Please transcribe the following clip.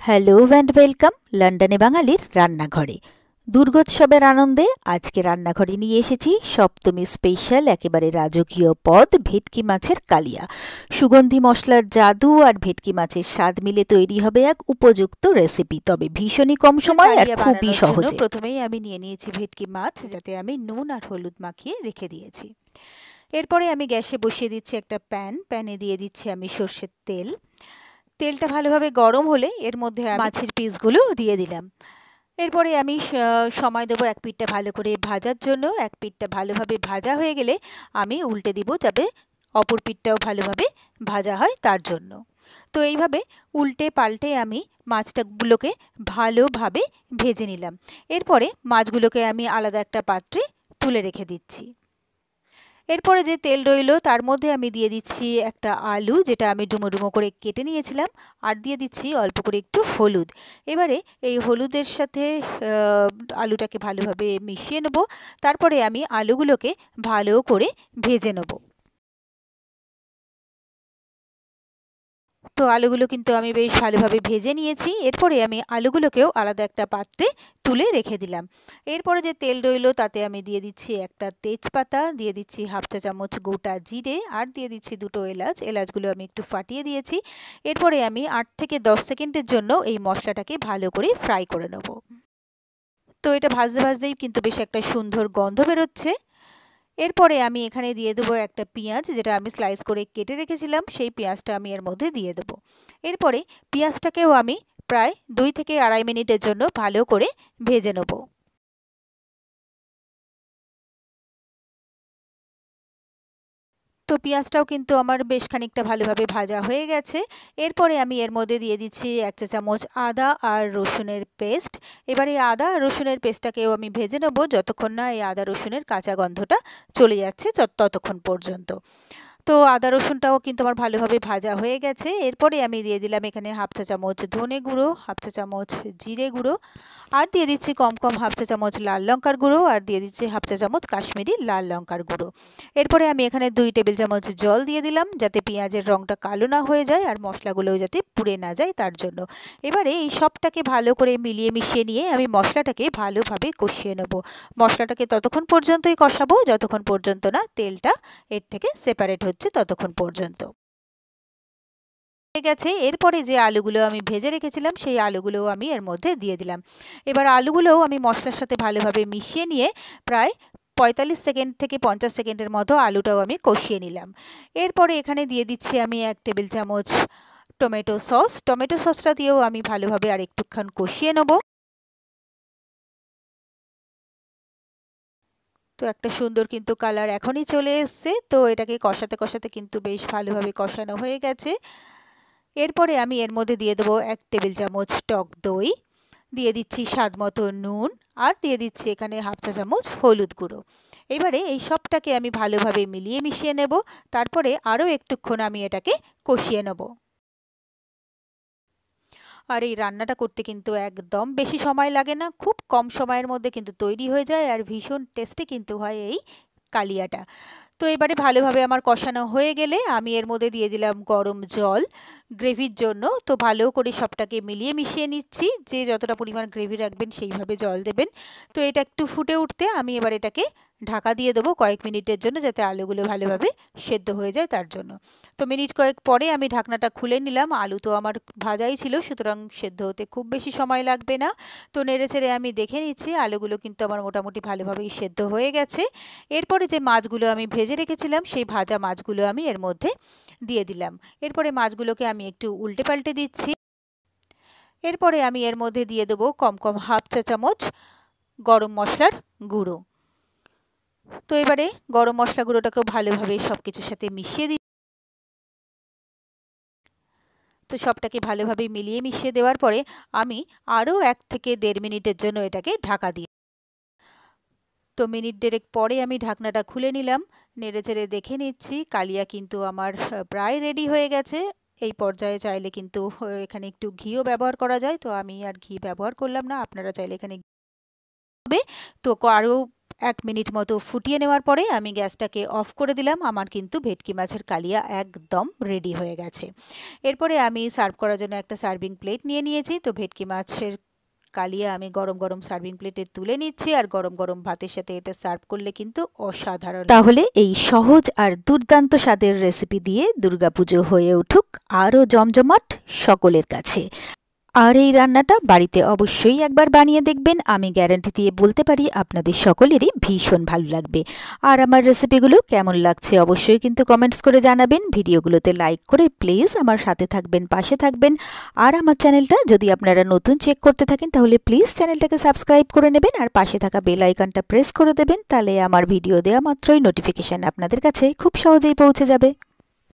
Hello and welcome লন্ডনে বাঙালির রান্নাঘরে। দুর্গোৎসবের আনন্দে আজকে রান্নাঘরে নিয়ে এসেছি সপ্তমী স্পেশাল একেবারে রাজকীয় পদ ভেটকি মাছের কালিয়া। সুগন্ধি মশলার জাদু আর ভেটকি মাছের স্বাদ মিলে তৈরি হবে এক উপযুক্ত রেসিপি, তবে ভীষণই কম সময় আর খুবই সহজে। প্রথমেই আমি নিয়ে নিয়েছি ভেটকি মাছ, যাতে আমি নুন আর হলুদ মাখিয়ে রেখে দিয়েছি। এরপরে আমি গ্যাসে বসিয়ে দিচ্ছি একটা প্যানে দিয়ে দিচ্ছি আমি সর্ষের তেল। তেলটা ভালোভাবে গরম হলে এর মধ্যে মাছের পিসগুলো দিয়ে দিলাম। এরপরে আমি সময় দেবো এক পিঠটা ভালো করে ভাজার জন্য। এক পিঠটা ভালোভাবে ভাজা হয়ে গেলে আমি উল্টে দিব, যাতে অপর পিঠটাও ভালোভাবে ভাজা হয় তার জন্য। তো এইভাবে উল্টে পাল্টে আমি মাছটাগুলোকে ভালোভাবে ভেজে নিলাম। এরপরে মাছগুলোকে আমি আলাদা একটা পাত্রে তুলে রেখে দিচ্ছি। এরপরে যে তেল রইল তার মধ্যে আমি দিয়ে দিচ্ছি একটা আলু, যেটা আমি ডুমো ডুমো করে কেটে নিয়েছিলাম, আর দিয়ে দিচ্ছি অল্প করে একটু হলুদ। এবারে এই হলুদের সাথে আলুটাকে ভালোভাবে মিশিয়ে নেব। তারপরে আমি আলুগুলোকে ভালো করে ভেজে নেব। তো আলুগুলো কিন্তু আমি বেশ ভালোভাবে ভেজে নিয়েছি। এরপরে আমি আলুগুলোকেও আলাদা একটা পাত্রে তুলে রেখে দিলাম। এরপরে যে তেল রইল তাতে আমি দিয়ে দিচ্ছি একটা তেজপাতা, দিয়ে দিচ্ছি হাফ চা চামচ গোটা জিরে, আর দিয়ে দিচ্ছি দুটো এলাচ। এলাচগুলো আমি একটু ফাটিয়ে দিয়েছি। এরপরে আমি 8 থেকে 10 সেকেন্ডের জন্য এই মশলাটাকে ভালো করে ফ্রাই করে নেব। তো এটা ভাজতে ভাজতেই কিন্তু বেশ একটা সুন্দর গন্ধ বেরোচ্ছে। এরপরে আমি এখানে দিয়ে দেবো একটা পেঁয়াজ, যেটা আমি স্লাইস করে কেটে রেখেছিলাম। সেই পেঁয়াজটা আমি এর মধ্যে দিয়ে দেবো। এরপরে পেঁয়াজটাকেও আমি প্রায় 2 থেকে আড়াই মিনিটের জন্য ভালো করে ভেজে নেব। তো পেঁয়াজটাও কিন্তু আমার বেশ খানিকটা ভালোভাবে ভাজা হয়ে গেছে। এরপরে আমি এর মধ্যে দিয়ে দিচ্ছি 1 চা চামচ আদা আর রসুনের পেস্ট। এবারে এই আদা আর রসুনের পেস্টটাকেও আমি ভেজে নেব, যতক্ষণ না এই আদা রসুনের কাঁচা গন্ধটা চলে যাচ্ছে ততক্ষণ পর্যন্ত। তো আদা রসুনটাও কিন্তু আমার ভালোভাবে ভাজা হয়ে গেছে। এরপরে আমি দিয়ে দিলাম এখানে হাফ চা চামচ ধনে গুঁড়ো, হাফ চা চামচ জিরে গুঁড়ো, আর দিয়ে দিচ্ছি কম হাফ চা চামচ লাল লঙ্কার গুঁড়ো, আর দিয়ে দিচ্ছি হাফ চা চামচ কাশ্মীরি লাল লঙ্কার গুঁড়ো। এরপরে আমি এখানে 2 টেবিল চামচ জল দিয়ে দিলাম, যাতে পেঁয়াজের রঙটা কালো না হয়ে যায় আর মশলাগুলোও যাতে পুড়ে না যায় তার জন্য। এবারে এই সবটাকে ভালো করে মিলিয়ে মিশিয়ে নিয়ে আমি মশলাটাকে ভালোভাবে কষিয়ে নেব। মশলাটাকে ততক্ষণ পর্যন্তই কষাবো যতক্ষণ পর্যন্ত না তেলটা এর থেকে সেপারেট হচ্ছে ততক্ষণ পর্যন্ত। হয়ে গেছে। এরপরে যে আলুগুলো আমি ভেজে রেখেছিলাম সেই আলুগুলোও আমি এর মধ্যে দিয়ে দিলাম। এবার আলুগুলোও আমি মশলার সাথে ভালোভাবে মিশিয়ে নিয়ে প্রায় 45 সেকেন্ড থেকে 50 সেকেন্ডের মতো আলুটাও আমি কষিয়ে নিলাম। এরপরে এখানে দিয়ে দিচ্ছি আমি 1 টেবিল চামচ টমেটো সস। টমেটো সসটা দিয়েও আমি ভালোভাবে আর একটুক্ষণ কষিয়ে নেব। তো একটা সুন্দর কিন্তু কালার এখনই চলে এসছে। তো এটাকে কষাতে কষাতে কিন্তু বেশ ভালোভাবে কষানো হয়ে গেছে। এরপরে আমি এর মধ্যে দিয়ে দেবো 1 টেবিল চামচ টক দই, দিয়ে দিচ্ছি স্বাদ মতো নুন, আর দিয়ে দিচ্ছি এখানে হাফ চা চামচ হলুদ গুঁড়ো। এবারে এই সবটাকে আমি ভালোভাবে মিলিয়ে মিশিয়ে নেব। তারপরে আরও একটুক্ষণ আমি এটাকে কষিয়ে নেব। আর এই রান্নাটা করতে কিন্তু একদম বেশি সময় লাগে না, খুব কম সময়ের মধ্যে কিন্তু তৈরি হয়ে যায়, আর ভীষণ টেস্টি কিন্তু হয় এই কালিয়াটা। তো এবারে ভালোভাবে আমার কষানো হয়ে গেলে আমি এর মধ্যে দিয়ে দিলাম গরম জল গ্রেভির জন্য। তো ভালো করে সবটাকে মিলিয়ে মিশিয়ে নিচ্ছি, যে যতটা পরিমাণ গ্রেভি রাখবেন সেইভাবে জল দেবেন। তো এটা একটু ফুটে উঠতে আমি এবার এটাকে ঢাকা দিয়ে দেবো কয়েক মিনিটের জন্য, যাতে আলুগুলো ভালোভাবে সেদ্ধ হয়ে যায় তার জন্য। তো মিনিট কয়েক পরে আমি ঢাকনাটা খুলে নিলাম। আলু তো আমার ভাজাই ছিল, সুতরাং সেদ্ধ হতে খুব বেশি সময় লাগবে না। তো নেড়েচেড়ে আমি দেখে নিচ্ছি আলুগুলো কিন্তু আমার মোটামুটি ভালোভাবেই সেদ্ধ হয়ে গেছে। এরপরে যে মাছগুলো আমি ভেজে রেখেছিলাম সেই ভাজা মাছগুলো আমি এর মধ্যে দিয়ে দিলাম। এরপরে মাছগুলোকে আমি একটু উল্টে পাল্টে দিচ্ছি। এরপরে আমি এর মধ্যে দিয়ে দেবো কম হাফ চা চামচ গরম মশলার গুঁড়ো। তো এবারে গরম মশলা গুঁড়োটাকেও ভালোভাবে সব কিছুর সাথে মিশিয়ে দিই। তো সবটাকে ভালোভাবে মিলিয়ে মিশিয়ে দেওয়ার পরে আমি আরও 1 থেকে 1.5 মিনিটের জন্য এটাকে ঢাকা দিই। তো মিনিট দেড়েক পরে আমি ঢাকনাটা খুলে নিলাম, নেড়েচেড়ে দেখে নিচ্ছি কালিয়া কিন্তু আমার প্রায় রেডি হয়ে গেছে। এই পর্যায়ে চাইলে কিন্তু এখানে একটু ঘিও ব্যবহার করা যায়, তো আমি আর ঘি ব্যবহার করলাম না। আপনারা চাইলে এখানে হবে। তো আরও 1 মিনিট মতো ফুটিয়ে নেওয়ার পরে আমি গ্যাসটাকে অফ করে দিলাম। আমার কিন্তু ভেটকি মাছের কালিয়া একদম রেডি হয়ে গেছে। এরপরে আমি সার্ভ করার জন্য একটা সার্ভিং প্লেট নিয়ে নিয়েছি। তো ভেটকি মাছের কালিয়া আমি গরম গরম সার্ভিং প্লেটে তুলে নিচ্ছি, আর গরম গরম ভাতের সাথে এটা সার্ভ করলে কিন্তু অসাধারণ। তাহলে এই সহজ আর দুর্দান্ত স্বাদের রেসিপি দিয়ে দুর্গাপুজো হয়ে উঠুক আরও জমজমাট সকলের কাছে। আর এই রান্নাটা বাড়িতে অবশ্যই একবার বানিয়ে দেখবেন। আমি গ্যারান্টি দিয়ে বলতে পারি আপনাদের সকলেরই ভীষণ ভালো লাগবে। আর আমার রেসিপিগুলো কেমন লাগছে অবশ্যই কিন্তু কমেন্টস করে জানাবেন। ভিডিওগুলোতে লাইক করে প্লিজ আমার সাথে থাকবেন, পাশে থাকবেন। আর আমার চ্যানেলটা যদি আপনারা নতুন চেক করতে থাকেন তাহলে প্লিজ চ্যানেলটাকে সাবস্ক্রাইব করে নেবেন আর পাশে থাকা বেল আইকনটা প্রেস করে দেবেন। তাহলে আমার ভিডিও দেওয়া মাত্রই নোটিফিকেশান আপনাদের কাছে খুব সহজেই পৌঁছে যাবে।